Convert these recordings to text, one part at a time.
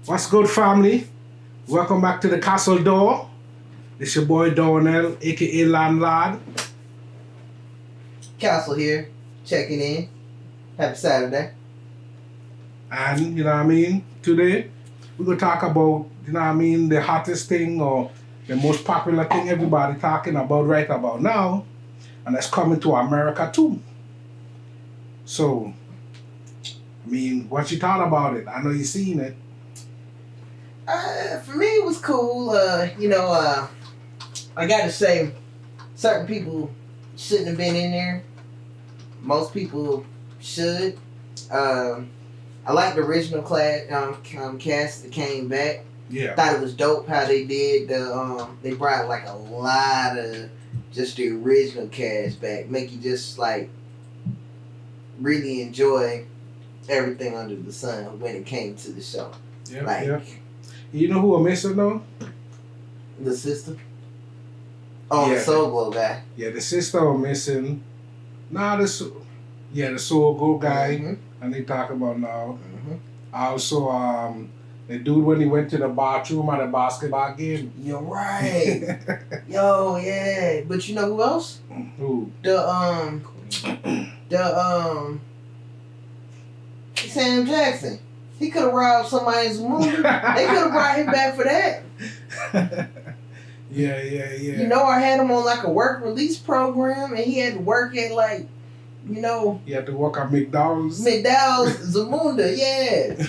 What's good, family? Welcome back to the Castle Door. It's your boy Darnell, aka Landlord. Castle here, checking in. Happy Saturday. And, you know what I mean, today we're going to talk about, you know what I mean, the hottest thing or the most popular thing everybody talking about right about now. And that's Coming to America too. So, I mean, what you thought about it? I know you seen it. For me, it was cool. I got to say, certain people shouldn't have been in there. Most people should. I like the original cast that came back. Yeah. Thought it was dope how they did they brought like a lot of just the original cast back, make you just like really enjoy everything under the sun when it came to the show. Yeah, like yeah. You know who I'm missing though? the sister. Oh, Yeah. the Soul Glow guy. Yeah, the sister I'm missing. The Soul Glow guy. Mm-hmm. And they talk about now. Mm-hmm. Also, the dude when he went to the bathroom at a basketball game. You're right. Yo, yeah. But you know who else? Who? Sam Jackson. He could have robbed somebody's movie. They could have brought him back for that. Yeah. You know, I had him on like a work release program, and he had to work at like, He had to work at McDonald's. Zamunda, yeah.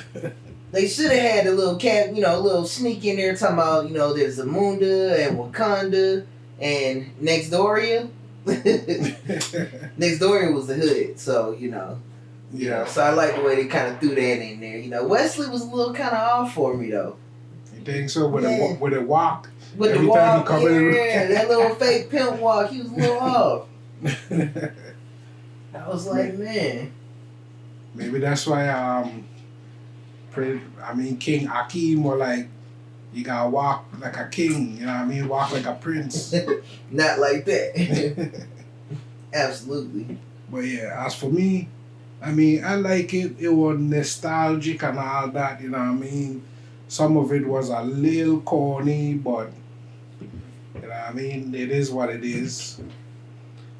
They should have had a little a little sneak in there talking about, there's Zamunda and Wakanda and Nextdoria. Nextdoria was the hood, so, Yeah. So I like the way they kind of threw that in there. Wesley was a little kind of off for me, though. You think so? With Yeah. a walk? With Every the time walk, he come in. yeah, that little fake pimp walk, he was a little off. I was like, man. Maybe that's why King Akeem were like, you gotta walk like a king, you know what I mean? Walk like a prince. Not like that. Absolutely. But yeah, as for me, I like it. It was nostalgic and all that, you know what I mean? Some of it was a little corny, but, you know what I mean? It is what it is.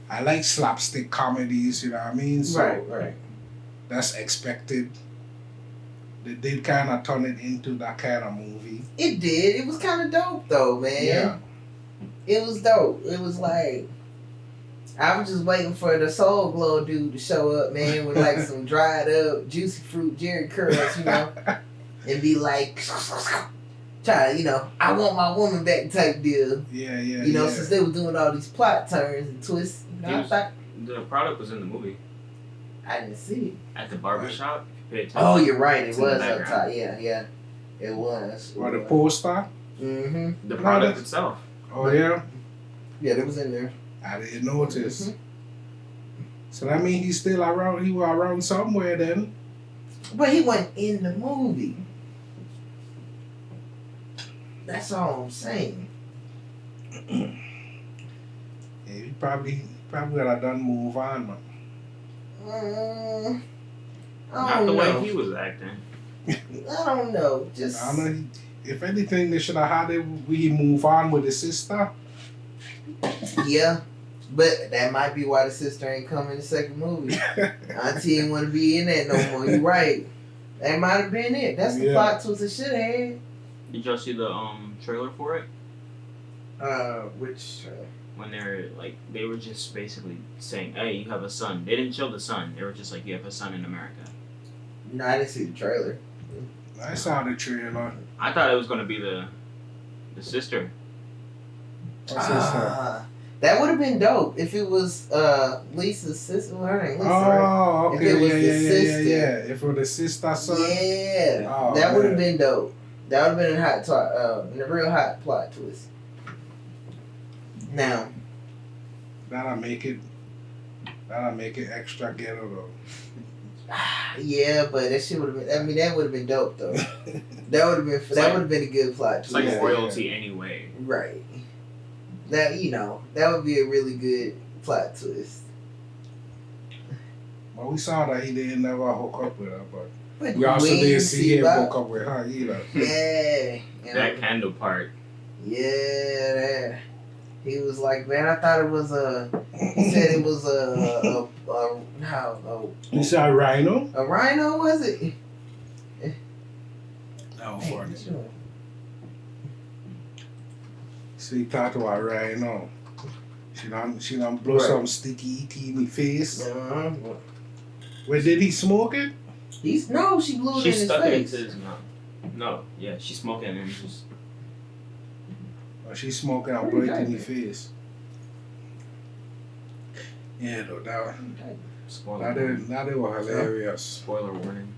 I like slapstick comedies, you know what I mean? So Right. that's expected. They did kind of turn it into that kind of movie. It did. It was kind of dope, though, man. Yeah. It was dope. It was like, I was just waiting for the Soul Glow dude to show up, man, with like some dried up, juicy fruit Jerry curls, and be like, try to, I want my woman back type deal. Yeah. Since they were doing all these plot turns and twists. The product was in the movie. I didn't see it. At the barbershop, if you pay attention. Oh, you're right. It It's was in the up background. top. Yeah. It was. Or the poster. Mm-hmm. The product itself. Oh, yeah? Yeah, it was in there. I didn't notice. Mm-hmm. So that means he's still around. He was around somewhere then. But he wasn't in the movie. That's all I'm saying. Yeah, he probably would have done move on, man. I Not don't the know. way he was acting. I don't know. Just I don't know. If anything, they should have had it. We move on with his sister. yeah. But that might be why the sister ain't coming in the second movie. Auntie ain't want to be in that no more. You're right. That might have been it. That's the plot twist it should have had. Did y'all see the trailer for it? Which When they were just basically saying, "Hey, you have a son." They didn't show the son. They were just like, "You have a son in America." No, I didn't see the trailer. I saw the trailer. I thought it was gonna be the sister. What's his name? That would have been dope if it was Lisa's sister. Her name Lisa, Oh, right? okay. If it was the Yeah. sister. If it was the sister son. Yeah, Oh, that would have man. been dope. That would have been a real hot plot twist. Now, That'll make it extra ghetto though. yeah, but that shit would have been. That would have been dope though. That would have been a good plot It's twist. like Yeah, royalty anyway. Right. That that would be a really good plot twist. Well, we saw that he didn't never hook up with her, but But We also ain't didn't see him about- hook up with her either. Yeah. That candle part. Yeah, that. He was like, man, I thought it was he said it was You saw Rhino? a rhino, was it? No, Hey, funny. sure. So he talked about Rhino. She done blow Right. some sticky ET in the face. Uh-huh. Where did he smoke it? She blew it She in his stuck it face. into his mouth. No, yeah, she's smoking and just. Or she smoking and blow it in the face? Yeah, though, Spoiler that warning. was hilarious. Spoiler warning.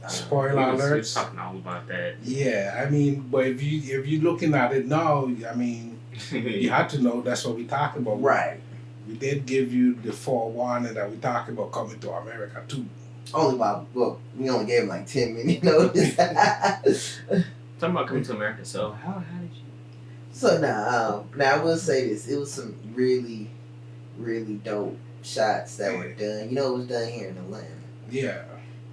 Spoiler We was alerts. talking all about that. Yeah, I mean, but if you're looking at it now, I mean, you had to know that's what we talking about. Right. We did give you the forewarning that we talking about coming to America too. Only about, well, we only gave him like 10 minutes notice. Talking about coming to America. So how did you? So now I will say this: it was some really, really dope shots that were done. You know, it was done here in Atlanta, Yeah,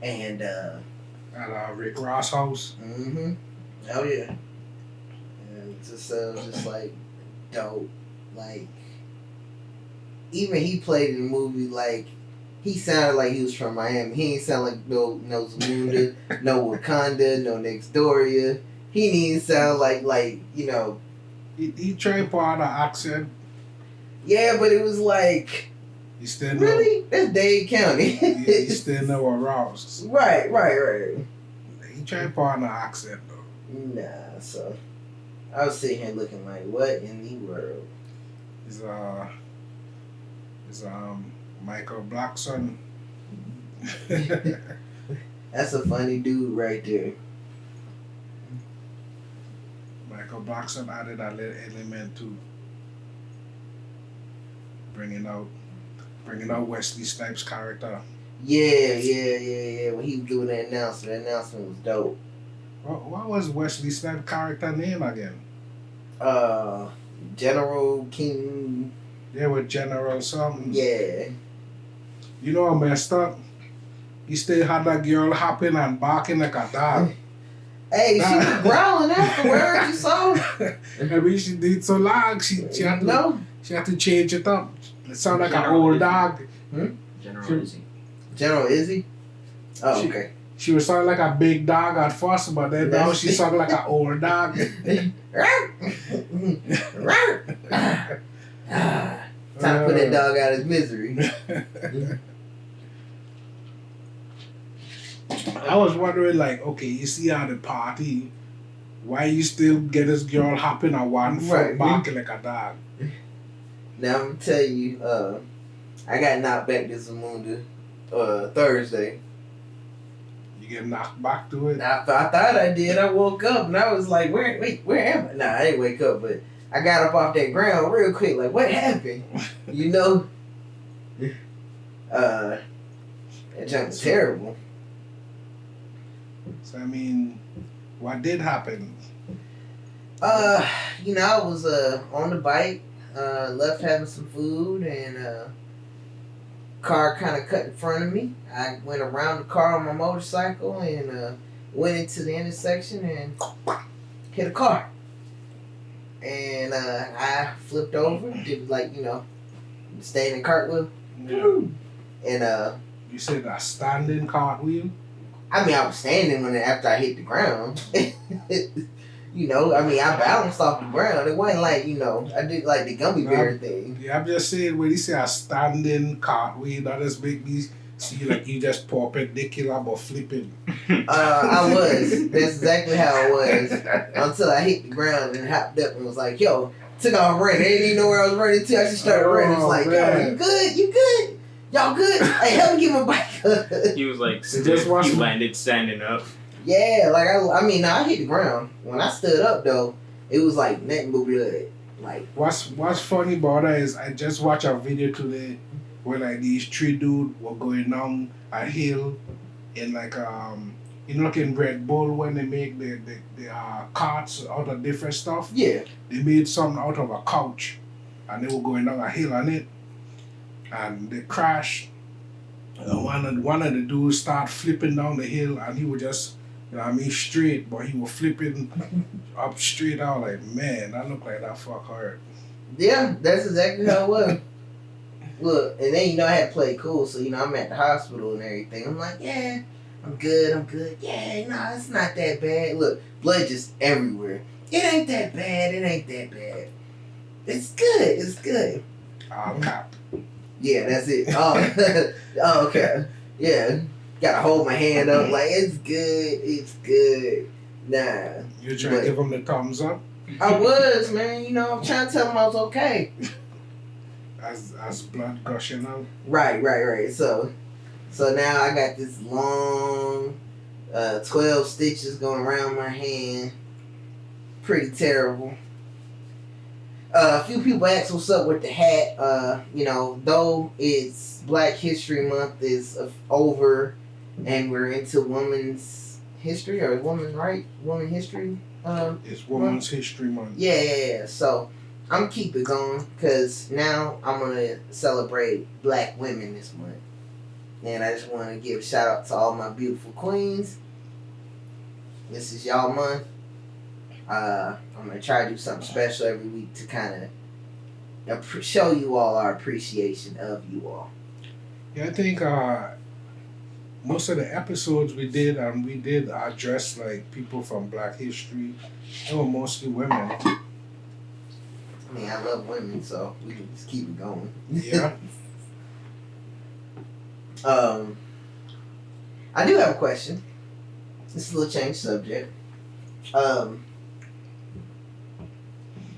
and at Rick Ross' house. oh yeah, and just like dope, like even he played in the movie like. He sounded like he was from Miami. He ain't sound like no Zamunda, no Wakanda, no Nextdoria. He didn't even sound like you know. He tried put on an accent. Yeah, but it was like He still really that's Dade County. he still never Ross. Right. He tried put on an accent though. Nah, so I was sitting here looking like, what in the world? He's Michael Blackson. That's a funny dude right there. Michael Blackson added a little element to bringing out Wesley Snipes' character. Yeah. When he was doing the announcement was dope. What was Wesley Snipes' character name again? General King. They were General something. Yeah. You know what messed up? He still had that girl hopping and barking like a dog. Hey, she was growling afterwards. You saw? I mean, she did so long. She had to change it up. It sounded like an old dog. General Izzy. General Izzy? Oh, She- okay. She was sounding like a big dog at first, but then now she sounded like an old dog. Time to put that dog out of his misery. I was wondering, like, okay, you see her at the party, why you still get this girl hopping on one foot, Right. barking like a dog? Now I'm gonna tell you, I got knocked back this Zamunda Thursday. You get knocked back to it. I thought I did. I woke up and I was like, where am I? Nah, I didn't wake up, but I got up off that ground real quick. Like, what happened? You know? That junk was terrible. So, I mean, what did happen? You know, I was on the bike, left having some food, and car kind of cut in front of me. I went around the car on my motorcycle and went into the intersection and hit a car. And I flipped over, did like, you know, stayed in cartwheel. Yeah. And You said a standing cartwheel? I mean, I was standing after I hit the ground. You know, I mean, I balanced off the ground. It wasn't like, you know, I did like the gummy bear thing. Yeah, I'm just saying, when you say a standing cartwheel, that just make me see like you just perpendicular but flipping. I was. That's exactly how it was. Until I hit the ground and hopped up and was like, yo, took off running. I didn't even know where I was running to. I just started running. It was like, yo, man. you good? You good? Y'all good? Hey, help me get my bike up. He was like, just watch he me. landed standing up. Yeah, like, I mean, I hit the ground. When I stood up, though, it was like nothing but blood. Like, What's funny about that is I just watched a video today where like these three dudes were going down a hill in like you know, like in Red Bull when they make the carts out of different stuff. yeah. They made something out of a couch and they were going down a hill on it and they crashed One of the dudes start flipping down the hill, and he was just, straight, but he was flipping up straight out. Like, man, that looked like that fuck hurt. Yeah, that's exactly how it was. Look, and then I had to play cool, so I'm at the hospital and everything. I'm like, yeah, I'm good. Yeah, no, it's not that bad. Look, blood just everywhere. It ain't that bad. It's good. I'll cop. Yeah, that's it. Oh, oh, okay. Yeah, gotta hold my hand up like it's good. Nah. You trying to give him the thumbs up? I was, man. I'm trying to tell him I was okay. As blood gushing out. Right. So now I got this long 12 stitches going around my hand. Pretty terrible. A few people asked what's up with the hat. Though it's Black History Month is over and we're into women's history or woman history. It's Women's History Month. Yeah. So I'm gonna keep it going because now I'm gonna celebrate Black women this month, and I just want to give a shout out to all my beautiful queens. This is y'all month. I'm gonna try to do something special every week to kind of show you all our appreciation of you all. Yeah, I think most of the episodes we did address like people from Black history. They were mostly women. I mean, I love women, so we can just keep it going. Yeah. I do have a question. This is a little change subject.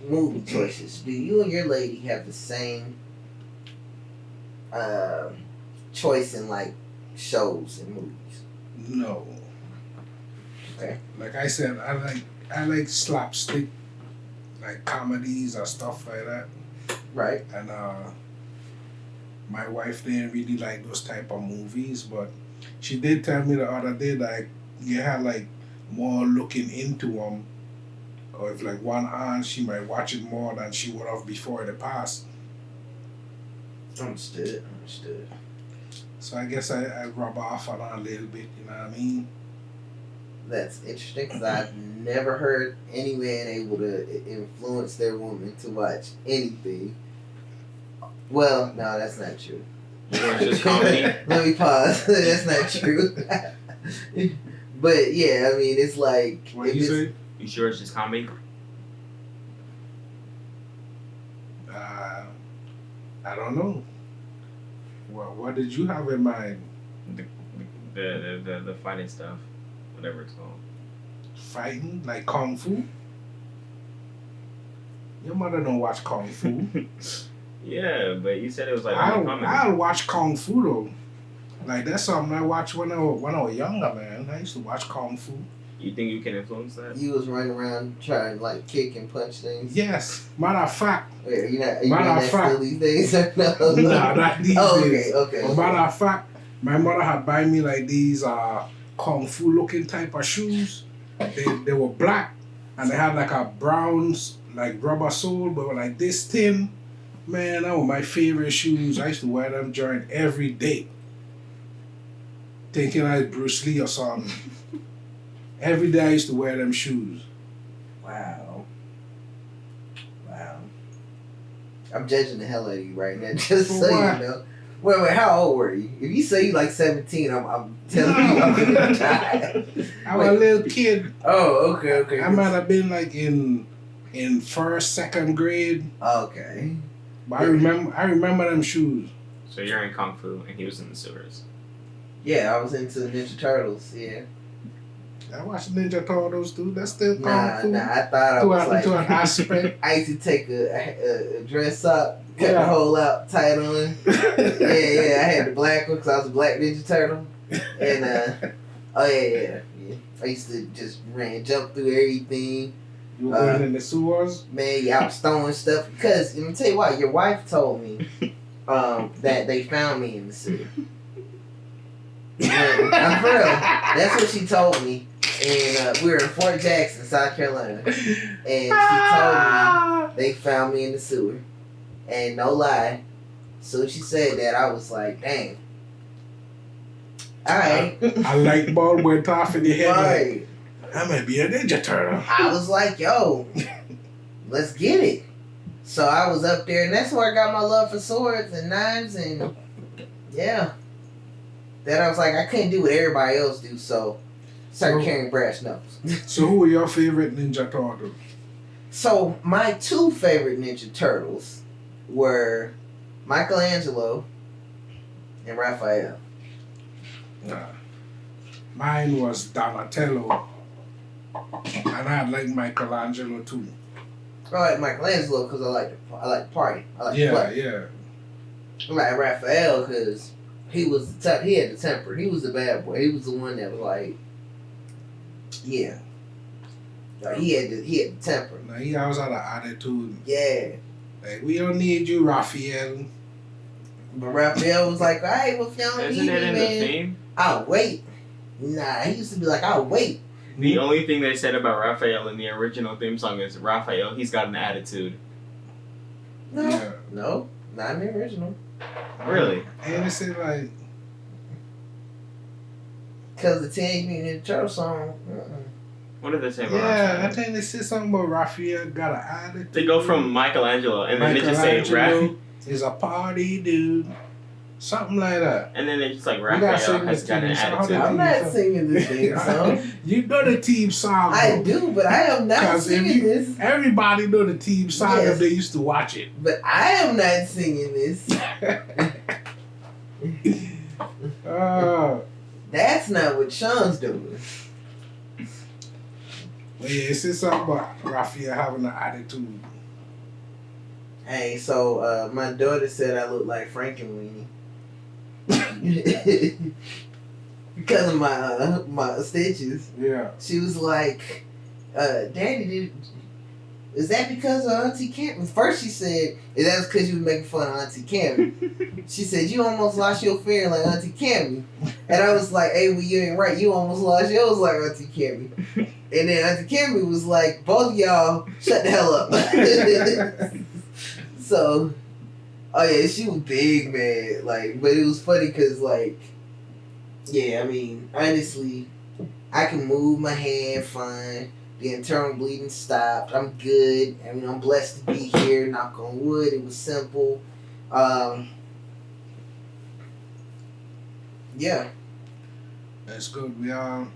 Movie choices. Do you and your lady have the same choice in like shows and movies? No. Okay. Like I said, I like slapstick, like comedies or stuff like that. Right. And my wife didn't really like those type of movies, but she did tell me the other day that you had like more looking into them, or if like one aunt, she might watch it more than she would have before in the past. Understood. So I guess I rub off on her a little bit, you know what I mean? That's interesting because I've never heard any man able to influence their woman to watch anything. Well, no, that's not true. It's just comedy. Let me pause. That's not true. But yeah, I mean, it's like. What you say? You sure it's just comedy? I don't know. Well, what did you have in mind? The fighting stuff, whatever it's called. Fighting? Like Kung Fu? Your mother don't watch Kung Fu. Yeah, but you said it was like I'll watch Kung Fu though. Like that's something I watched when I was younger, man. I used to watch Kung Fu. You think you can influence that? You was running around trying to like kick and punch things. Yes, matter of fact. Wait, you doing that still these days or no? Nah, not these days. Okay. But matter of fact, my mother had buy me like these Kung Fu looking type of shoes. They were black and they had like a brown like rubber sole, but were like this thin. Man, that were my favorite shoes. I used to wear them during every day. Thinking I was Bruce Lee or something. Every day I used to wear them shoes. Wow. I'm judging the hell out of you right now, just so you know. Wait, how old were you? If you say you like 17, I'm telling you I'm gonna die. I was a little kid. Oh, okay. I might have been like in first, second grade. Okay. But I remember them shoes. So you're in Kung Fu and he was in the sewers. Yeah, I was into Ninja Turtles, yeah. I watched Ninja Turtles too. That's still Kung Fu. Nah, I thought I was like... To an aspect. I used to take a dress up, cut the hole out, tie it on. Yeah, I had the black one because I was a black Ninja Turtle. And, yeah. I used to just jump through everything. You were going in the sewers? Man, yeah, I was throwing stuff. Because, let me tell you what, your wife told me that they found me in the sewer. I'm for real. That's what she told me. And we were in Fort Jackson, South Carolina. And she told me they found me in the sewer. And no lie, so she said that, I was like, dang. Alright. A light bulb went off in your head. Right. Like, I might be a Ninja Turtle. I was like, yo, let's get it. So I was up there, and that's where I got my love for swords and knives, and yeah. Then I was like, I couldn't do what everybody else do, so started carrying brass knuckles. So who were your favorite Ninja Turtles? So my two favorite Ninja Turtles were Michelangelo and Raphael. Mine was Donatello. And I like Michelangelo too. I like Michelangelo because I like to party. I like to play. Yeah. I like Raphael because he was he had the temper. He was the bad boy. He was the one that was like, yeah. Like he had the temper. Now he always had an attitude. Yeah. Like, we don't need you, Raphael. But Raphael was like, all right, well, if y'all don't Isn't need that me, in the man, theme? I'll wait. Nah, he used to be like, I'll wait. The only thing they said about Raphael in the original theme song is Raphael, he's got an attitude. No. Yeah. No, not in the original. Really? And they said like, Because the Teenage Mutant Ninja Turtle song, What did they say about yeah, I Raphael? think they said something about Raphael got an attitude. They go from Michelangelo and then they just say Michelangelo is a party dude. Something like that. and then they just like gotta Raphael sing has this got an theme song. attitude. I'm not singing this theme song. You know the team song. I though. do, but I am not 'Cause if singing this. Everybody know the team song Yes. if they used to watch it. But I am not singing this. That's not what Sean's doing. But yeah, it said something about Raphael having an attitude. Hey, so my daughter said I look like Frankenweenie. Because of my stitches. Yeah. She was like, Daddy, is that because of Auntie Cam? First she said, is that because you was making fun of Auntie Cammy? She said, you almost lost your fear like Auntie Cammy. And I was like, hey, well, you ain't right. You almost lost yours like Auntie Cammy. And then Auntie Cammy was like, both of y'all, shut the hell up. So, oh yeah, she was big, man. Like, but it was funny because, like, yeah, I mean, honestly, I can move my hand fine. The internal bleeding stopped. I'm good. I mean, I'm blessed to be here. Knock on wood. It was simple. Yeah. That's good. We are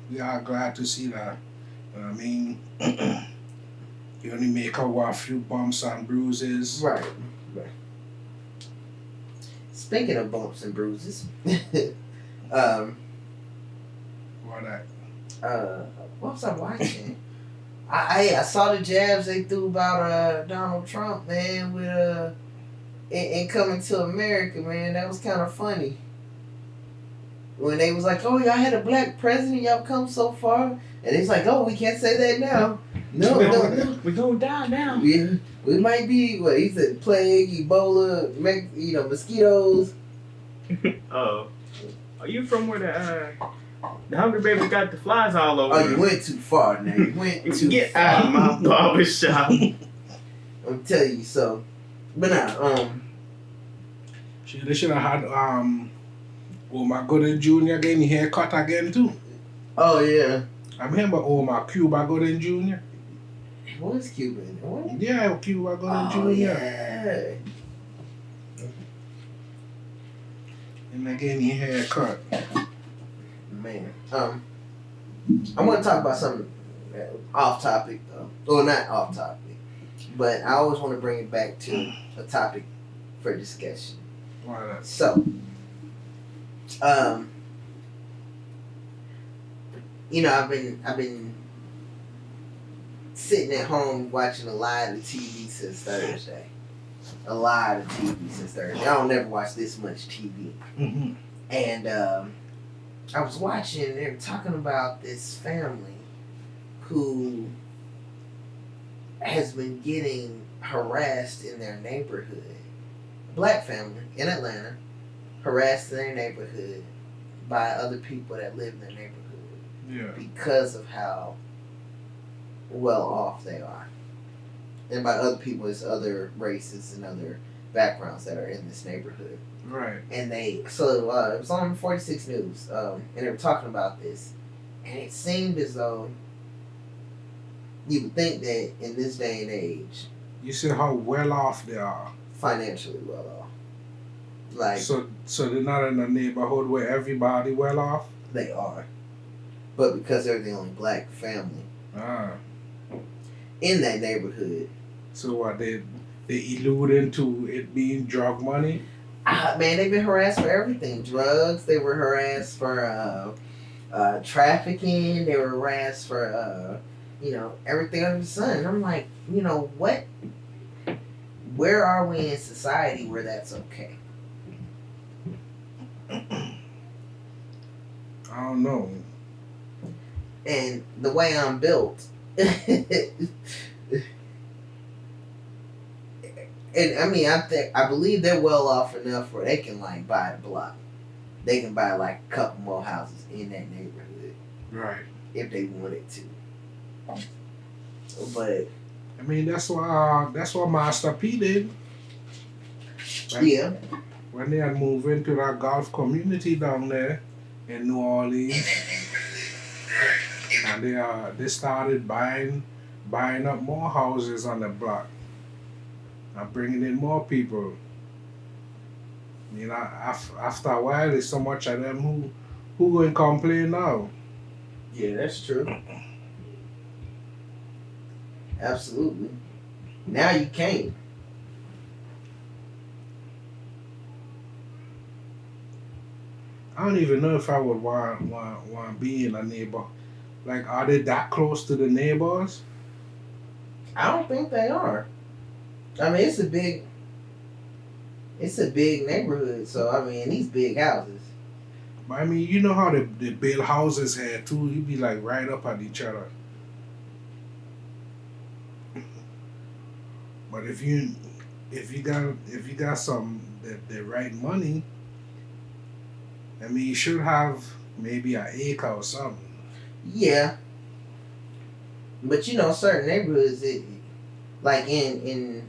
glad to see that. I mean, you only make out a few bumps and bruises. Right. Speaking of bumps and bruises, What that? what was I watching? I saw the jabs they threw about Donald Trump, man, with in Coming to America, man. That was kind of funny. When they was like, oh, y'all had a black president, y'all come so far. And it's like, oh, we can't say that now. No. We're going down now. Yeah, we might be, what he said, plague, Ebola, mosquitoes. Oh. Are you from where the Hungry Baby got the flies all over? Oh, you went too far now. You went too Get far. out of my barber shop. I'm telling you, so. But nah, They should have had Omar Gooden Jr. getting his hair cut again too. oh yeah. I remember Omar Cuba Gooden Jr. It was Cuban. What? Yeah, Cuba Gooden Oh, Jr. yeah. And they getting his hair cut. Man. I want to talk about something off topic, though. Well, not off topic. But I always want to bring it back to a topic for discussion. Why not? So, I've been sitting at home watching a lot of TV since Thursday. A lot of TV since Thursday. I don't never watch this much TV. Mm-hmm. And I was watching, they were talking about this family who has been getting harassed in their neighborhood. A black family in Atlanta, harassed in their neighborhood by other people that live in their neighborhood because of how well off they are. And by other people, it's other races and other backgrounds that are in this neighborhood. Right. And it was on 46 News, and they were talking about this, and it seemed as though you would think that in this day and age, You see how well off they are. financially well off, like So they're not in a neighborhood where everybody well off. they are, but because they're the only black family Ah. in that neighborhood, So what they allude into it being drug money. man, they've been harassed for everything. Drugs. They were harassed for trafficking. They were harassed for everything under the sun. And I'm like, what? Where are we in society where that's okay? I don't know. And the way I'm built, and I mean, I believe they're well off enough where they can like buy a block. They can buy like a couple more houses in that neighborhood Right. if they wanted to. But I mean that's what Master P did. yeah, When they had moved into that golf community down there in New Orleans, and they started buying up more houses on the block and bringing in more people. After a while, there's so much of them who go and complain now. yeah, that's true. Absolutely. Now you can't. I don't even know if I would want to be in a neighbor. Like, are they that close to the neighbors? I don't think they are. I mean, it's a big neighborhood. So I mean, these big houses. But I mean, you know how they build houses here too. You'd be like right up at each other. But if you got some the right money, I mean, you should have maybe an acre or something. Yeah. But certain neighborhoods, like in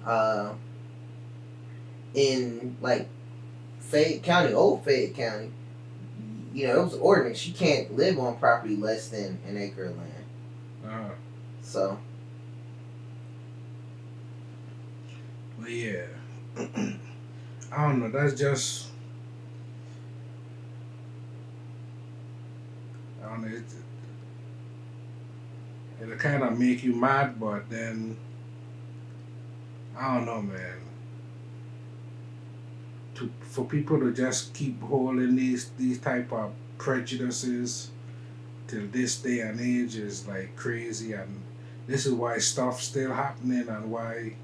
like Fayette County, old Fayette County, it was an ordinance. You can't live on property less than an acre of land. So. But yeah, I don't know. That's just I don't know. It'll kind of make you mad, but then I don't know, man. For people to just keep holding these type of prejudices till this day and age is like crazy, and this is why stuff's still happening, and why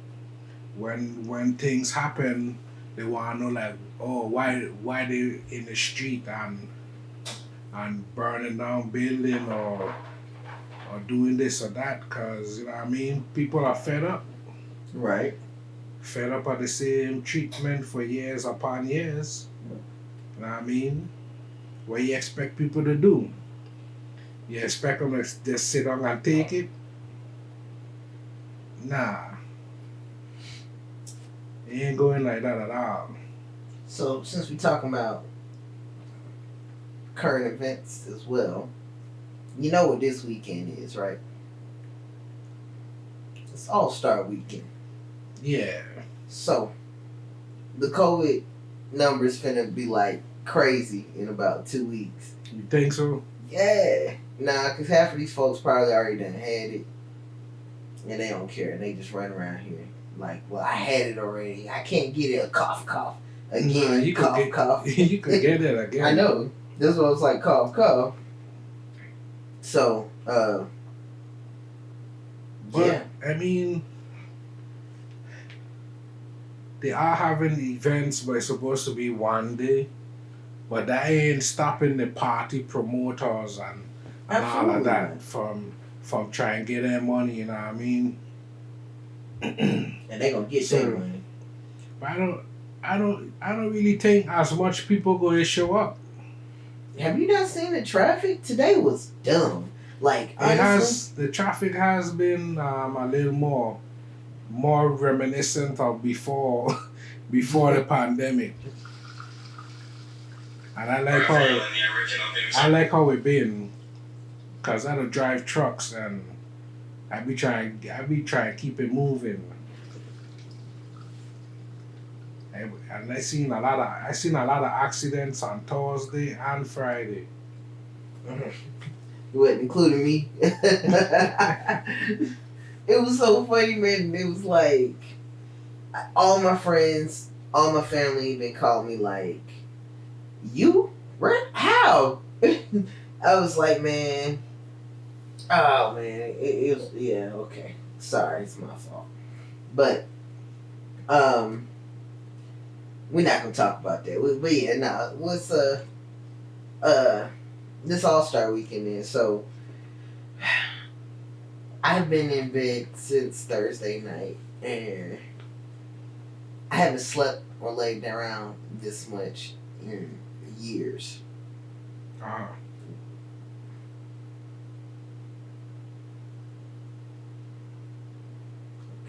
when things happen, they want to know like, oh, why they in the street and burning down building or doing this or that, cause you know what I mean, people are fed up. Right. Fed up of the same treatment for years upon years. You know what I mean? What you expect people to do? You expect them to just sit down and take it? Nah. It ain't going like that at all. So since we're talking about current events as well, you know what this weekend is, right? It's All-Star Weekend. Yeah. So, the COVID numbers finna be like crazy in about 2 weeks. You think so? Yeah. Nah, because half of these folks probably already done had it. And they don't care. They just run around here like, well, I had it already. I can't get it. A cough, cough. Again, Nah, you cough, could cough. You could get it again. I know. This was like cough, cough. So, But, yeah. I mean, they are having events, but it's supposed to be one day. But that ain't stopping the party promoters and all of that from trying to get their money, you know what I mean? And they gonna get their money. But I don't really think as much people going to show up. Have you not seen the traffic? Today was dumb. Like, honestly, The traffic has been a little more reminiscent of before before the pandemic. And I like how it been, cause I don't drive trucks and I be trying to keep it moving. And I seen a lot of accidents on Thursday and Friday. You wasn't including me. It was so funny, man. It was like all my friends, all my family been calling me like, "You? Where? How?" I was like, man. Oh man, it was okay. Sorry, it's my fault. But we're not gonna talk about that. But yeah, nah. What's this All-Star weekend is, so I've been in bed since Thursday night, and I haven't slept or laid around this much in years. Uh,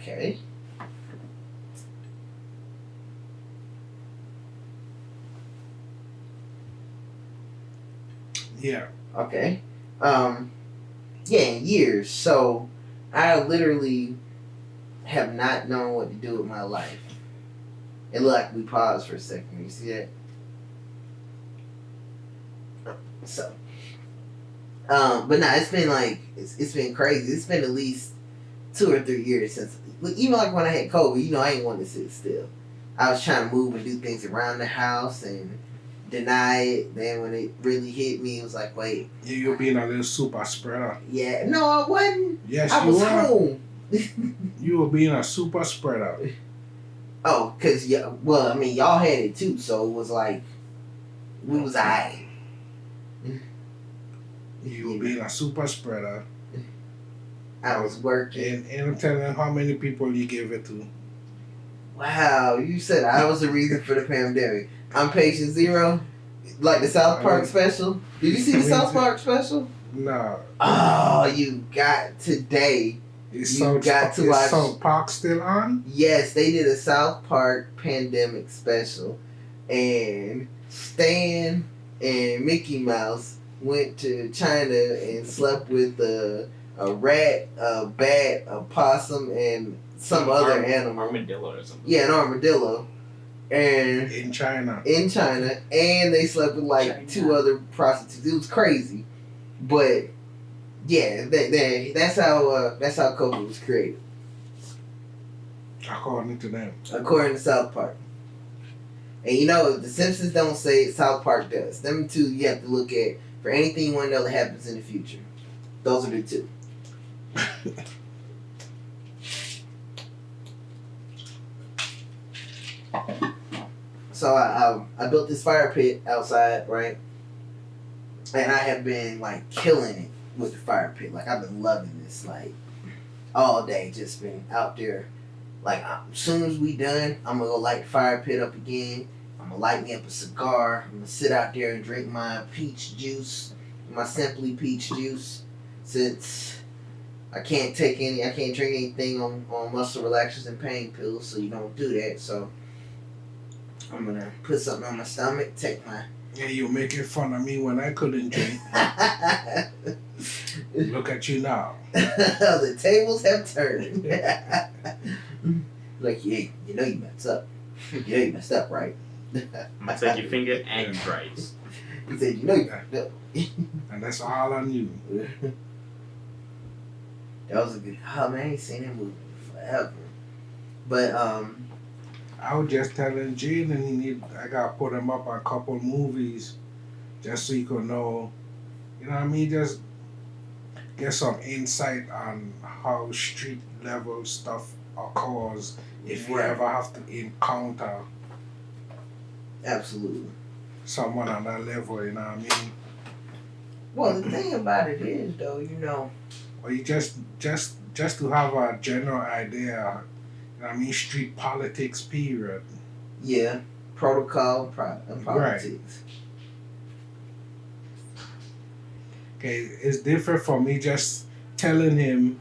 Okay. yeah. Okay. Yeah, in years. So I literally have not known what to do with my life. It looked like we paused for a second. You see that? So, but nah, it's been like it's been crazy. It's been at least 2 or 3 years since, even like when I had COVID. I ain't want to sit still. I was trying to move and do things around the house and deny it. Then when it really hit me, it was like, wait. Yeah, you're being a little super spreader. Yeah, no, I wasn't. Yes, I you was were. home. You were being a super spreader. Oh, cause well, I mean, y'all had it too, so it was like we was alright. You were being a super spreader. I was working. And I'm telling you how many people you gave it to. Wow, you said I was the reason for the pandemic. I'm patient zero, like the South Park special. Did you see the South Park special? No. Oh, you got today. Is South Park still on? Yes, they did a South Park pandemic special, and Stan and Mickey Mouse went to China and slept with a rat, a bat, a possum, and some other animal. Armadillo or something. Yeah, an armadillo. And in China, and they slept with like 2 other prostitutes. It was crazy, but yeah, that's how COVID was created, according to them. according to South Park. And the Simpsons don't say it, South Park does. Them two you have to look at for anything you want to know that happens in the future. Those are the two. So I built this fire pit outside, right? And I have been like killing it with the fire pit. Like I've been loving this, like all day, just been out there. Like as soon as we done, I'm gonna go light the fire pit up again. I'm gonna light me up a cigar. I'm gonna sit out there and drink my peach juice, my Simply peach juice, since I can't drink anything on muscle relaxers and pain pills, so you don't do that. So I'm gonna put something on my stomach, take my. Yeah, you're making fun of me when I couldn't drink. Look at you now. The tables have turned. Like, yeah, you messed up. You messed up, right? I'm gonna take your finger and your price. He said, you messed up. And that's all on you. That was a good. Oh man, I ain't seen that movie forever. But I was just telling Jaden I gotta put him up on a couple movies, just so you could know, what I mean, just get some insight on how street level stuff occurs if you ever have to encounter absolutely someone on that level, you know what I mean? Well, the thing about it is, though, Or you just to have a general idea, street politics, period. Yeah, protocol, politics. Right. Okay, it's different for me just telling him,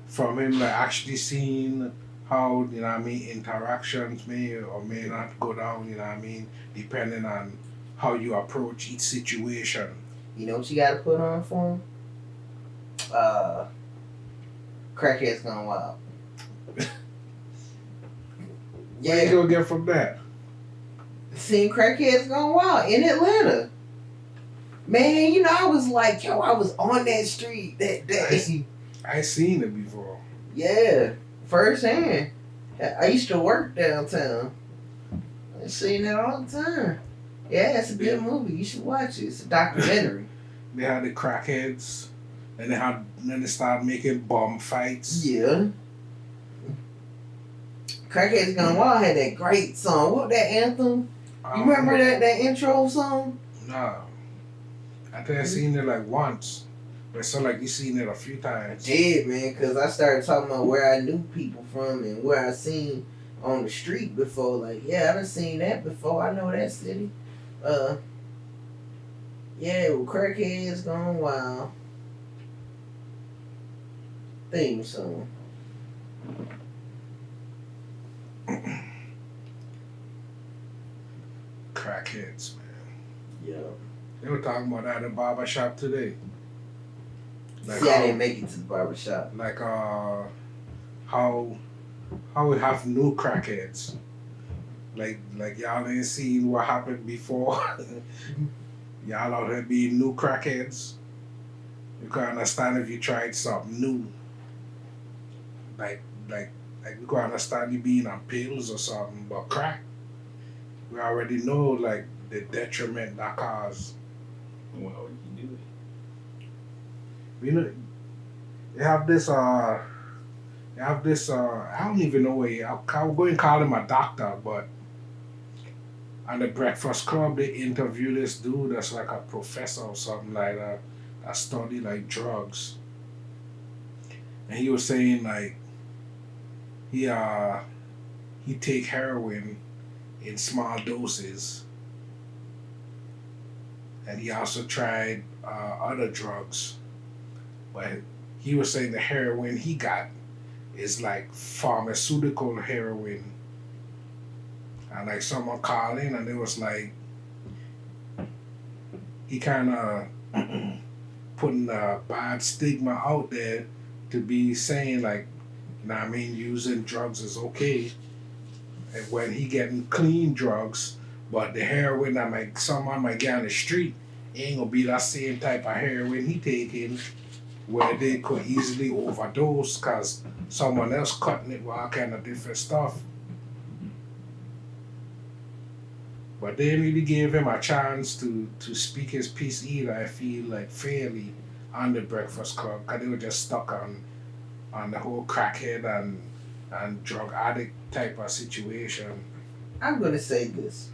from him like actually seeing how, you know what I mean, interactions may or may not go down, you know what I mean, depending on how you approach each situation. You know what you gotta put on for them? Crackheads Gone Wild. Where you gonna get from that? Seen Crackheads Gone Wild in Atlanta. Man, you know, I was like, yo, I was on that street that day. I seen it before. Yeah, firsthand. I used to work downtown. I seen that all the time. Yeah, it's a good movie. You should watch it. It's a documentary. They had the crackheads, and then they started making bomb fights. Yeah. Crackheads Gone Wild had that great song. What was that anthem? You remember that intro song? No. I think I seen it like once. But it's like you seen it a few times. I did, man, because I started talking about where I knew people from and where I seen on the street before. Like, yeah, I done seen that before. I know that city. Yeah, well, Crackheads Gone Wild. Theme song. Crackheads, man. Yeah. They were talking about that in the barber shop today. See, I didn't make it to the barber shop. Like how we have new crackheads. Like y'all ain't seen what happened before. Y'all out here being new crackheads. You can understand if you tried something new. Like we can understand you being on pills or something, but crack, we already know like the detriment that cause. Why would you do it? You know, you have this I don't even know what I'll go and call him a doctor, but on the Breakfast Club they interview this dude that's like a professor or something like that study like drugs. And he was saying like he take heroin in small doses. And he also tried other drugs. But he was saying the heroin he got is like pharmaceutical heroin. And like someone called in and it was like, he kind of putting a bad stigma out there to be saying like, you know what I mean, using drugs is okay. And when he getting clean drugs, but the heroin that someone might get on the street ain't gonna be that same type of heroin he taking, where they could easily overdose because someone else cutting it with all kind of different stuff. But they didn't really give him a chance to speak his piece either, I feel like, fairly on the Breakfast Club, because they were just stuck on the whole crackhead and drug addict type of situation. I'm going to say this.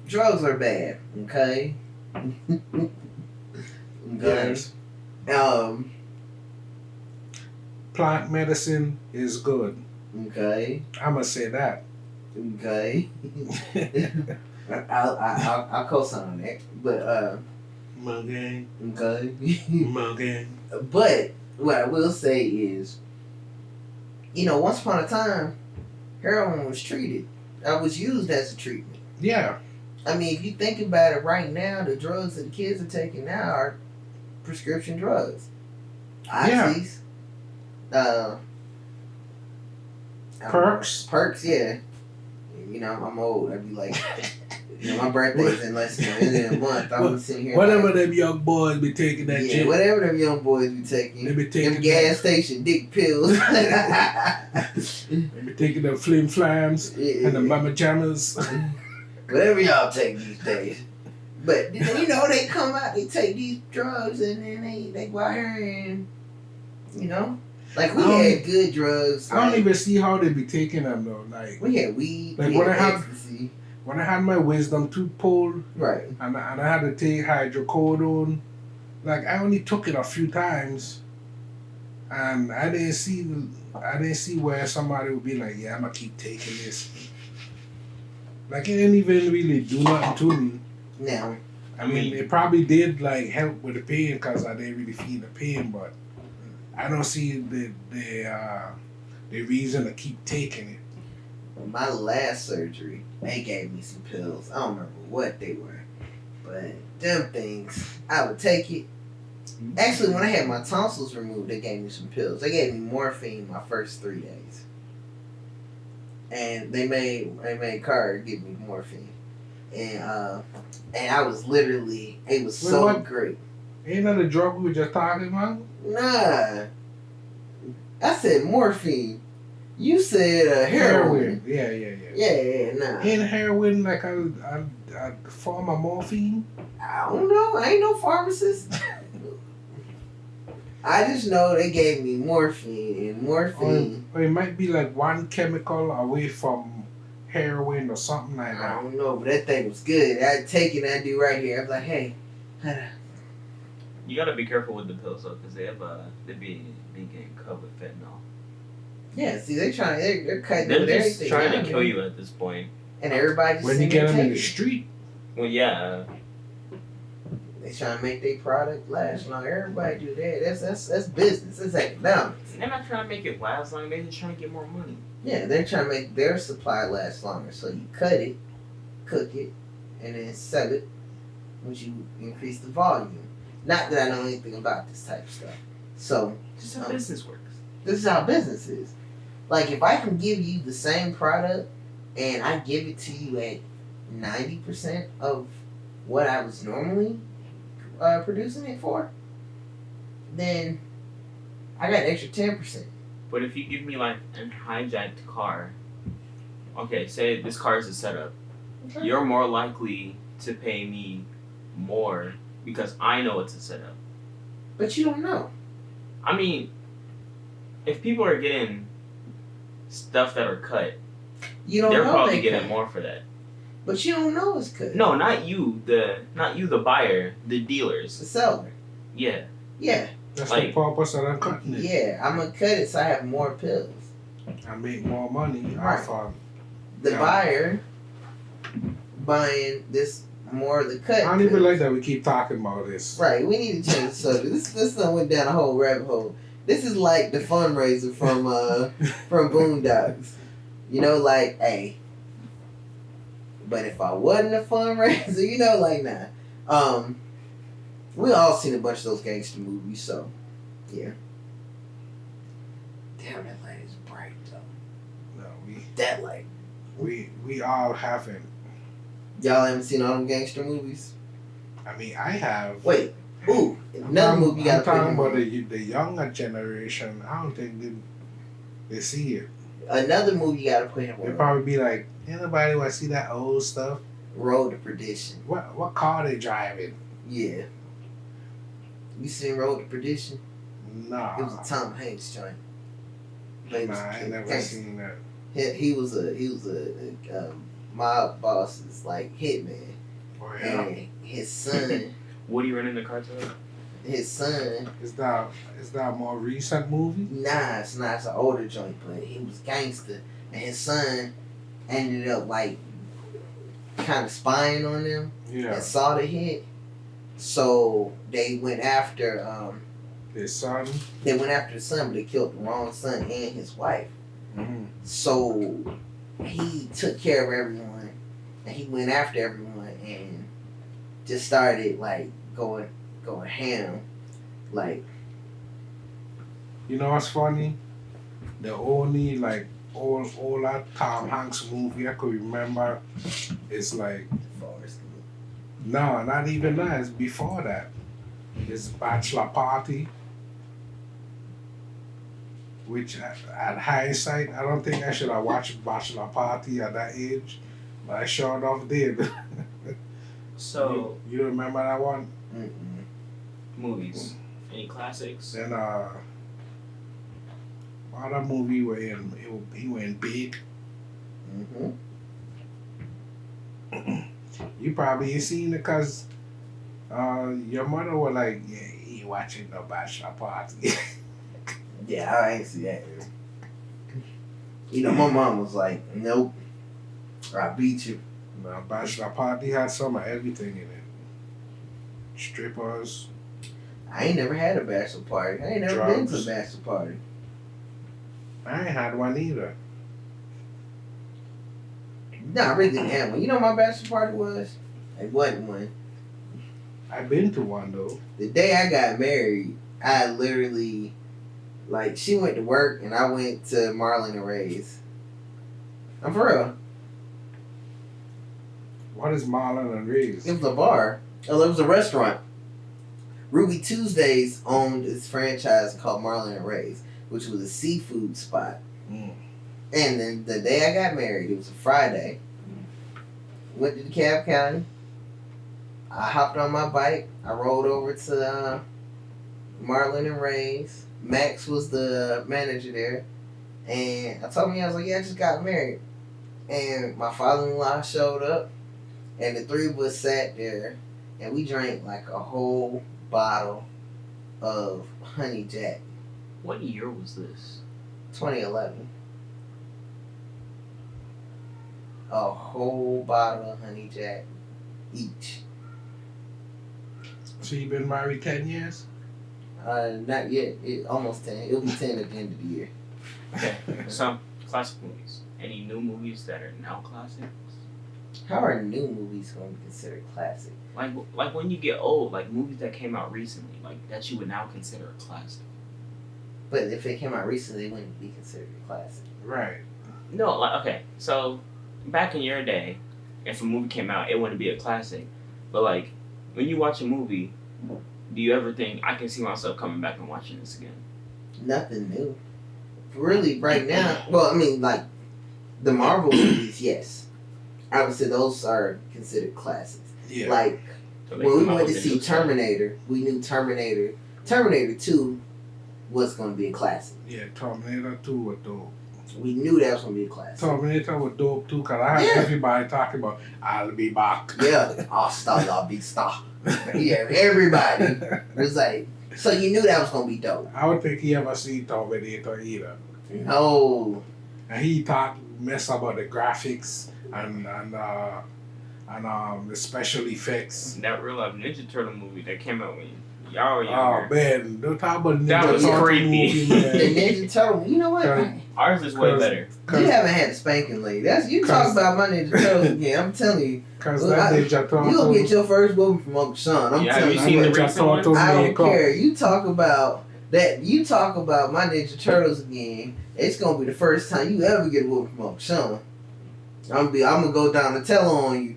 Drugs are bad, okay? Okay. Yes. Plant medicine is good. Okay. I'ma say that. Okay. I'll co-sign that, but Mugging. okay. Mugging. But what I will say is, you know, once upon a time, heroin was treated. I was used as a treatment. Yeah. I mean, if you think about it right now, the drugs that the kids are taking now are prescription drugs. Oxys. Perks. Perks, yeah. You know, I'm old. I'd be like, you know, my birthday's in less than a month. I'm sitting here. Whatever like, them young boys be taking that shit. Whatever them young boys be taking. They be taking them gas station dick pills. They be taking them flim flams and the mama jammers. Whatever y'all take these days. But, you know, they come out, they take these drugs, and then they go out here and, you know. Like, we had good drugs. I don't even see how they be taking them, though. Like, we had weed, like we had ecstasy. When I had my wisdom tooth pulled, right, and I had to take hydrocodone, like, I only took it a few times, and I didn't see where somebody would be like, yeah, I'm gonna keep taking this. Like, it didn't even really do nothing to me. Now, I mean, it probably did, like, help with the pain, because I didn't really feel the pain, but I don't see the the reason to keep taking it. My last surgery, they gave me some pills. I don't remember what they were, but them things, I would take it. Actually, when I had my tonsils removed, they gave me some pills. They gave me morphine my first 3 days, and they made Carter give me morphine, and I was literally, it was Wait, so what? great. Ain't that the drug we were just talking about? Nah, I said morphine. You said heroin. Yeah. Yeah, nah. Ain't heroin like a form of morphine? I don't know. I ain't no pharmacist. I just know they gave me morphine, and morphine. Or it might be like one chemical away from heroin or something like I that. don't know, but that thing was good. I'd take it and I'd do right here. I'd be like, hey. You gotta be careful with the pills though, because they be getting cut with fentanyl. Yeah, see, they're cutting They're with just everything. trying now, to kill man. you at this point. And everybody just When you sitting get there them in the taking it. street, Well, yeah. They trying to make their product last long. Everybody do that. That's business. That's economics. They're not trying to make it last long. They're just trying to get more money. Yeah, they're trying to make their supply last longer. So you cut it, cook it, and then sell it, which you increase the volume. Not that I know anything about this type of stuff. So Just how business works. this is how business is. Like if I can give you the same product and I give it to you at 90% of what I was normally producing it for, then I got an extra 10%. But if you give me like an hijacked car, okay, say this car is a setup, you're more likely to pay me more because I know it's a setup. But you don't know. I mean, if people are getting stuff that are cut, You don't they're know probably they getting cut. more for that. But you don't know it's cut. No, not you, the buyer, the The dealers. seller. Yeah. Yeah. that's Like- the purpose of them cutting it. Yeah, I'm gonna cut it so I have more pills. And make more money Right. off of. The Yeah. buyer buying this more of the cut. I don't even pills. like that we keep talking about this. Right, we need to change the subject. This done went down a whole rabbit hole. This is like the fundraiser from Boondocks. You know, like, hey. But if I wasn't a fundraiser, you know, like nah. We all seen a bunch of those gangster movies, so yeah. Damn, that light is bright though. No, That light. we all haven't. Y'all haven't seen all them gangster movies? I mean, I have. Wait. Ooh, another movie you I'm gotta put talking in about mind. the younger generation. I don't think they see it. Another movie you gotta put in They mind. probably be like, anybody want to see that old stuff? Road to Perdition. What car they driving? Yeah. You seen Road to Perdition? Nah. It was a Tom Hanks joint. But it was Nah, I ain't never gangster. seen that. He was a mob boss's like hitman, Oh yeah. and his son, Woody running the cartel? his son. Is that a more recent movie? Nah, it's not. It's an older joint, but he was gangster, and his son ended up like kind of spying on them Yeah. and saw the hit. So they went after His son. they went after the son, but they killed the wrong son and his wife. Mm-hmm. So he took care of everyone, and he went after everyone, and just started like going ham, like You know what's funny? The only like old Tom Hanks movie I could remember is like Forrest Gump. no, not even that. It's before that. It's Bachelor Party. Which at hindsight, I don't think I should have watched Bachelor Party at that age, but I sure enough did. So, you remember that one? movies. Any classics? Then what other movie were in? He went big. You probably ain't seen it because your mother was like, yeah, he ain't watching no Bachelor Party. Yeah, I ain't see that. You know, my mom was like, "Nope, I beat you." No, Bachelor Party had some of everything in it. Strippers. I ain't never had a bachelor party. I ain't never been to a Drugs. bachelor party. I ain't had one either. No, I really didn't have one. You know what my bachelor party was? It wasn't one. I've been to one though. The day I got married, I literally, like, she went to work and I went to Marlon and Ray's. I'm for real. What is Marlon and Reeves? It was a bar. Oh, it was a restaurant. Ruby Tuesdays owned this franchise called Marlon and Ray's, which was a seafood spot. Mm. And then the day I got married, it was a Friday. Went to DeKalb County. I hopped on my bike. I rolled over to Marlon and Ray's. Max was the manager there. And I told him, I was like, yeah, I just got married. And my father-in-law showed up. And the three of us sat there. And we drank like a whole bottle of Honey Jack. What year was this? 2011. A whole bottle of Honey Jack each. So you been married 10 years? Not yet. Almost 10. It'll be 10 at the end of the year. Okay. Some classic movies. Any new movies that are now classics? How are new movies going to be considered classic? Like when you get old, like movies that came out recently, like that you would now consider a classic. But if they came out recently, they wouldn't be considered a classic. Right. No, like okay, so back in your day, if a movie came out, it wouldn't be a classic. But like when you watch a movie, do you ever think I can see myself coming back and watching this again? Nothing new. Really, right now, well, I mean, like, the Marvel movies, yes. I would say those are considered classics. Yeah. Like, So they when we come out went to with a see new stuff. Terminator, we knew Terminator 2 was going to be a classic. Yeah, Terminator 2 was dope. We knew that was going to be a classic. Terminator was dope too, because I had everybody talking about, I'll be back. Yeah, I'll star, y'all big star. Yeah, everybody was like, so you knew that was going to be dope. I don't think he ever seen Terminator either. No. And he thought mess about the graphics and the special effects. That real life Ninja Turtle movie that came out when y'all were Oh younger. man, don't talk about That Ninja was Turtle creepy. movie, The man. Ninja Turtle, you know what? Cause- Ours is way Cause- better. You haven't had a spanking lately. That's you talk about my Ninja Turtles again. I'm telling you, Cause Well, that I- Ninja Turtle. you'll get your first whooping from Uncle Sean. I'm Yeah, have telling you you. seen the Ninja recent ones? Turtle I don't makeup. care. You talk about that. You talk about my Ninja Turtles again. It's gonna be the first time you ever get a whooping from Uncle Sean. I'm gonna go down the teller on you.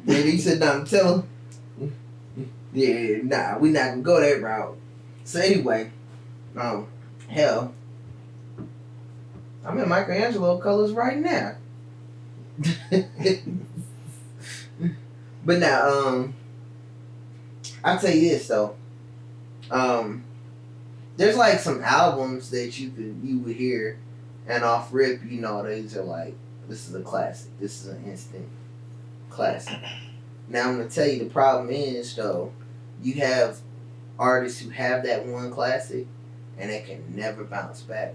Then he said down the teller. Yeah, nah, we not gonna go that route. So anyway, hell, I'm in Michelangelo colors right now. But now, I'll tell you this though. There's like some albums that you would hear, and off rip, you know, these are like, this is a classic. This is an instant classic. Now I'm gonna tell you the problem is though, you have artists who have that one classic, and they can never bounce back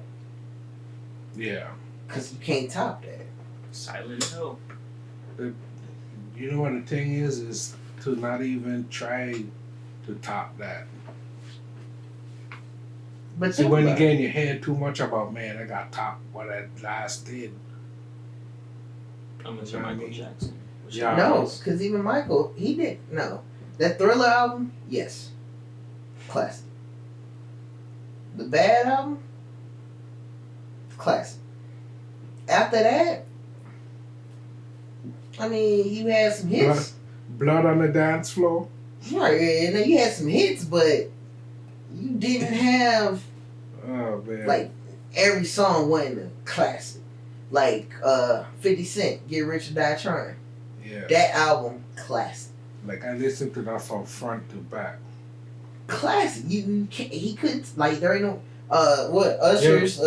Yeah. because you can't top that. Silent Hill. You know what the thing is to not even try to top that. But See, think when you about get it. in your head too much about, man, I got top what that last did. I'm gonna say You know what I Michael mean? Jackson. Which Yeah. No, is- because even Michael, he did no. That Thriller album, yes, classic. The Bad album, classic. After that, I mean, you had some hits, Blood on the dance floor. right? And then you had some hits, but you didn't have Oh man. like every song wasn't a classic. Like 50 Cent, Get Rich or Die Trying. Yeah. That album, classic. Like I listened to that from front to back. Classic. You can't, he couldn't, like, there ain't no what Usher's you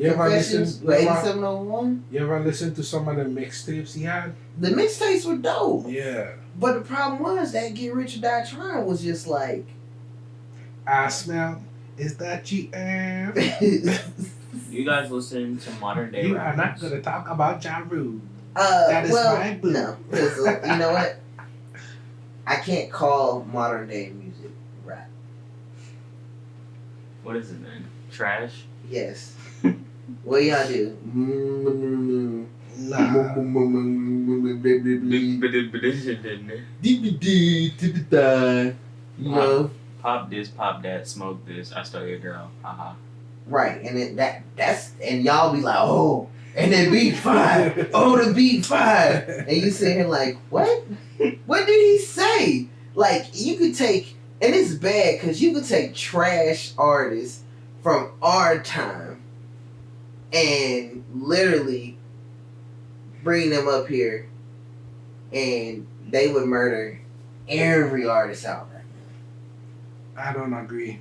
ever Confessions listen- 8701. You ever listen to some of the mixtapes he had? The mixtapes were dope, Yeah. but the problem was that Get Rich or Die Trying was just like I smell. Is that you? You guys listen to modern day You are not rappers? gonna talk about Ja Rule. That is well, my boo. no, 'cause, you know what? I can't call modern day music rap. What is it then? Trash? Yes, What y'all do? Nah. You know, Pop this, pop that, smoke this. I stole your girl. Haha. right? And then that's and y'all be like, oh, and then beat 5. Oh, the beat 5, and you sit here like, what? What did he say? Like you could take, and it's bad because you could take trash artists from our time and literally bring them up here, and they would murder every artist out there. I don't agree.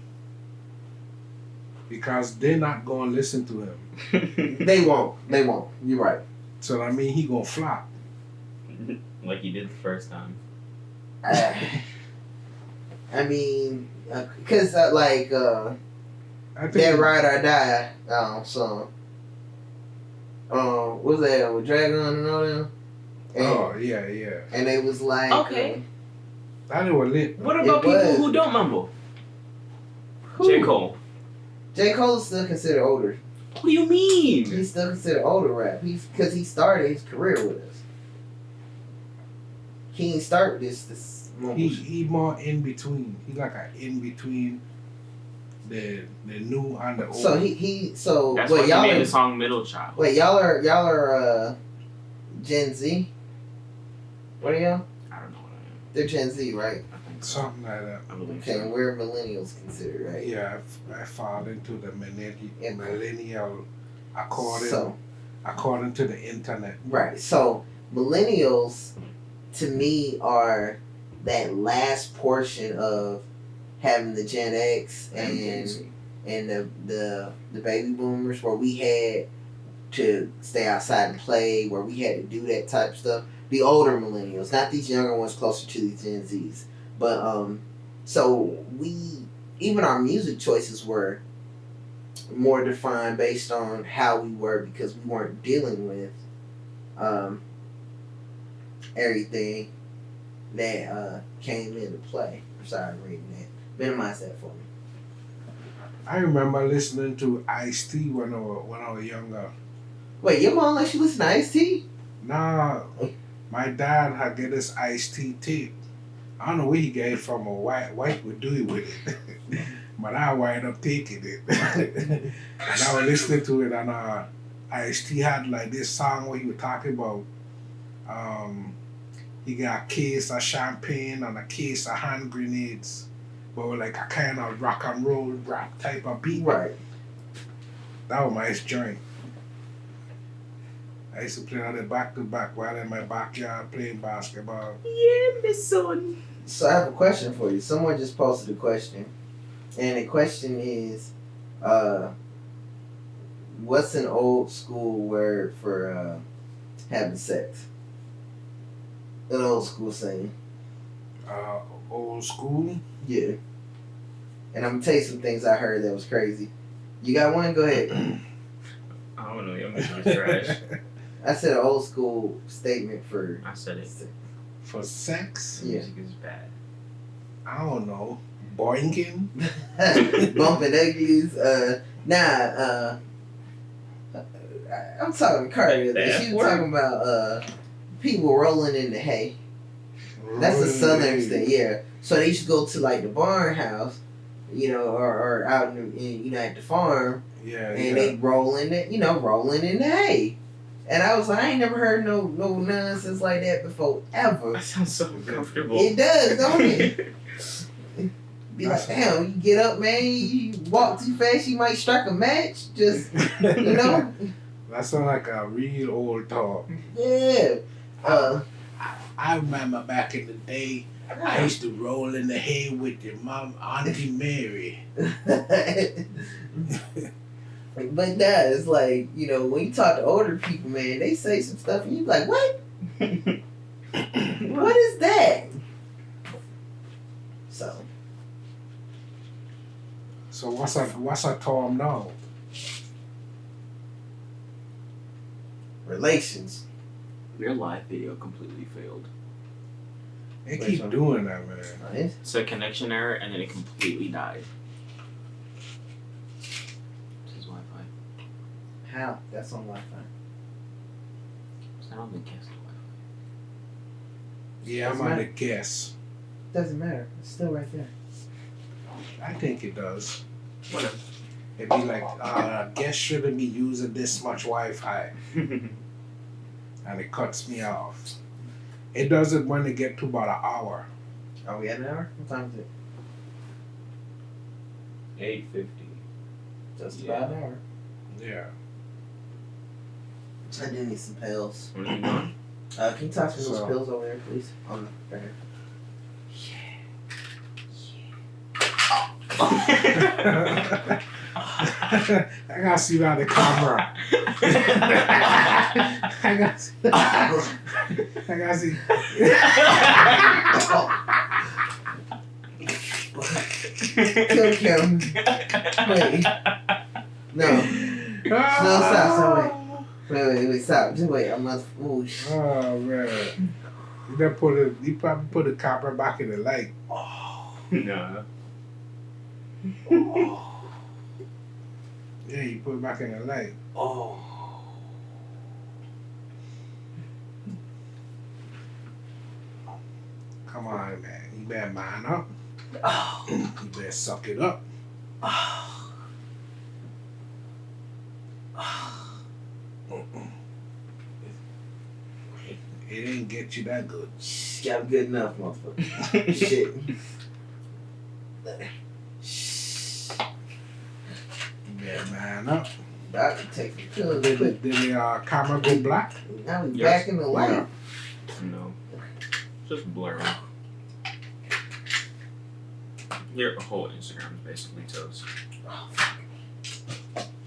Because they're not going to listen to him. They won't. You're right. So, I mean, he going to flop. Like he did the first time. I mean, because like I think that Ride or Die song. What's that with Dragon and all them? And, oh, yeah. and it was like Okay. That was lit. What about It people was. who don't mumble? who? J. Cole. J. Cole is still considered older. What do you mean? He's still considered older rap. Because he started his career with us. He didn't start this mumble shit. He more in between. He like an in between the new and the old. So so That's what why he y'all made are, the song Middle Child. wait, y'all are Gen Z? What are y'all? I don't know what I am. They're Gen Z, right? I think so. Something like that. I believe Okay, so. and we're millennials considered, right? Yeah, I fall into the Yeah. millennial So according to the internet. right. So millennials to me are that last portion of having the Gen X and the baby boomers where we had to stay outside and play, where we had to do that type of stuff. The older millennials, not these younger ones closer to these Gen Zs. But so even our music choices were more defined based on how we were because we weren't dealing with everything that came into play. Sorry, I'm reading that. Minimize that for me. I remember listening to Ice-T when I was younger. Wait, your mom let you listen to Ice-T? Nah, my dad had get this Ice-T tape. I don't know where he got it from or white would do it with it. But I wind up taking it. And I was listening to it and Ice-T had like this song where he was talking about he got a case of champagne and a case of hand grenades. But with like a kind of rock and roll rap type of beat. Right. That was my joint. I used to play on it back to back while in my backyard playing basketball. Yeah, my son. So I have a question for you. Someone just posted a question. And the question is, what's an old school word for having sex? An old school saying. Old school. Yeah. And I'm gonna tell you some things I heard that was crazy. You got one? Go ahead. I don't know. Your music is trash. I said an old school statement for. I said it. For sex? Yeah. Music is bad. I don't know. Boinking? Bumping uglies. I'm talking Cardi. Like She that was talking about people rolling in the hay. That's a southern thing, yeah. So they used to go to like the barn house, or out in at the farm, Yeah, and they rolling in the hay. And I was like, I ain't never heard no nonsense like that before ever. That sounds so uncomfortable. It does, don't it? Be like, damn, you get up, man, you walk too fast, you might strike a match. Just, That sounds like a real old talk. yeah. I remember back in the day, I used to roll in the hay with your mom, Auntie Mary. But that is like, when you talk to older people, man, they say some stuff and you like, what? What is that? So what's a term now? Relations. Your live video completely failed. They Which keep one? doing that, man. Right? It's a connection error, and then it completely died. This is Wi-Fi. How? That's on Wi-Fi. It's not on the guest Yeah, I'm Doesn't on the matter. guess. Doesn't matter. It's still right there. I think it does. Whatever. It'd be like, guest shouldn't be using this much Wi-Fi. And it cuts me off. It does it when it get to about an hour. Are we at an hour? What time is it? 8:50. Just Yeah. about an hour. Yeah. I do need some pills. When are you going? Can you toss me those So- pills over there, please? On the right here. I gotta see that on the camera. I gotta see. I gotta see. Kill Kim. Wait. No. No, stop, Wait, stop. Just wait. I'm not. Whoosh. Oh man. You probably put the camera back in the light. No. Yeah, you put it back in the light. Oh. Come on, man. You better man up. Oh. You better suck it up. Oh. It ain't get you that good. Got me good enough, motherfucker. Shit. You better man up. About to take the pills. Did Quick. the camera go black? Now we Yes. back in the light. Yeah. No. Just blurring. Your whole Instagram is basically toast. Oh, fuck.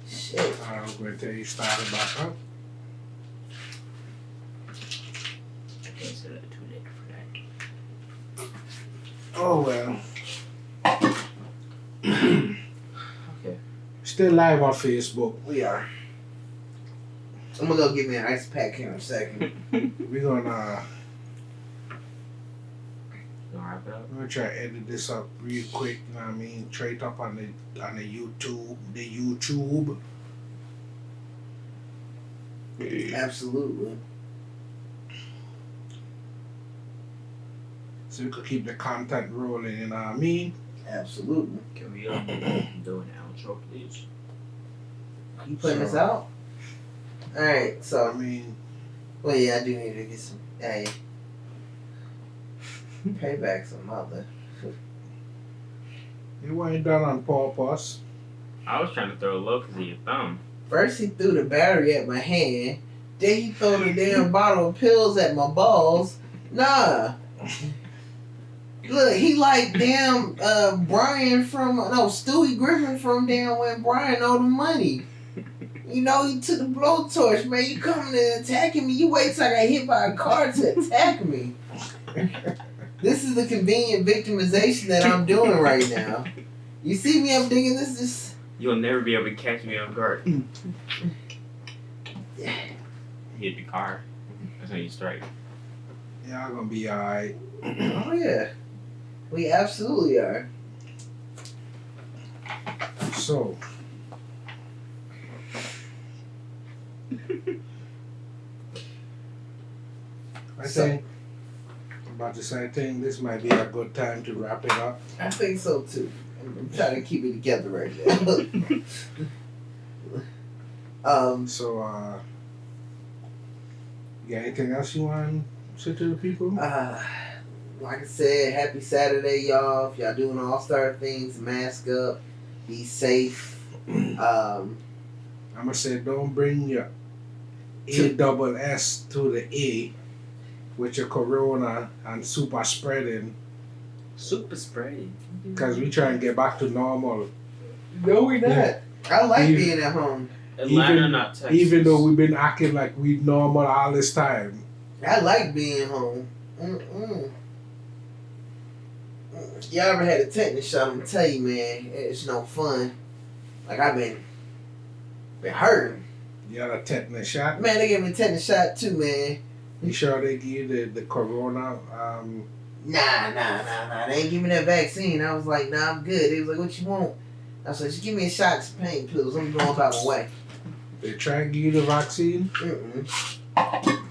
Shit. I was going to tell you start it back up. I can't say that too late for that. Oh well. Okay. Still live on Facebook. We are. I'm gonna go get me an ice pack here in a second. We're gonna Wrap it up. I'm gonna try to edit this up real quick, you know what I mean? Try it up on the YouTube. Absolutely. So we could keep the content rolling, you know what I mean? Absolutely. Can we do an outro, please? You putting this Sure. out? Alright, I so mean, well yeah, I do need to get some payback some mother. you ain't done on purpose. I was trying to throw a low because of your thumb. First he threw the battery at my hand, then he threw the damn bottle of pills at my balls. Nah. Look, he like damn Brian from Stewie Griffin from damn when Brian owed him money. You know, he took the blowtorch, man. You coming and attacking me. You wait till I got hit by a car to attack me. This is the convenient victimization that I'm doing right now. You see me, I'm thinking this is You'll never be able to catch me off guard. Hit the car. That's how you strike. Y'all gonna be alright. oh yeah. We absolutely are. So I think about the same thing, this might be a good time to wrap it up. I think so too. I'm trying to keep it together right now. So you got anything else you want to say to the people? Like I said, happy Saturday, y'all. If y'all doing all-star things, mask up, be safe. I'm gonna say don't bring your ASS to the A with your corona and super spreading, Super spreading. because we try and get back to normal. No, we're not. Yeah. I like Even- being at home. Atlanta, Even- not Texas. Even though we've been acting like we normal all this time. I like being home. Y'all ever had a tetanus shot? I'm gonna tell you, man, it's no fun. Like I've been hurting. You got a tetanus shot? Man, they gave me a tetanus shot too, man. You sure they give you the corona? Nah. They ain't give me that vaccine. I was like, nah, I'm good. They was like, what you want? I was like, just give me a shot of pain pills. I'm going about my way. They try to give you the vaccine. Mm-mm.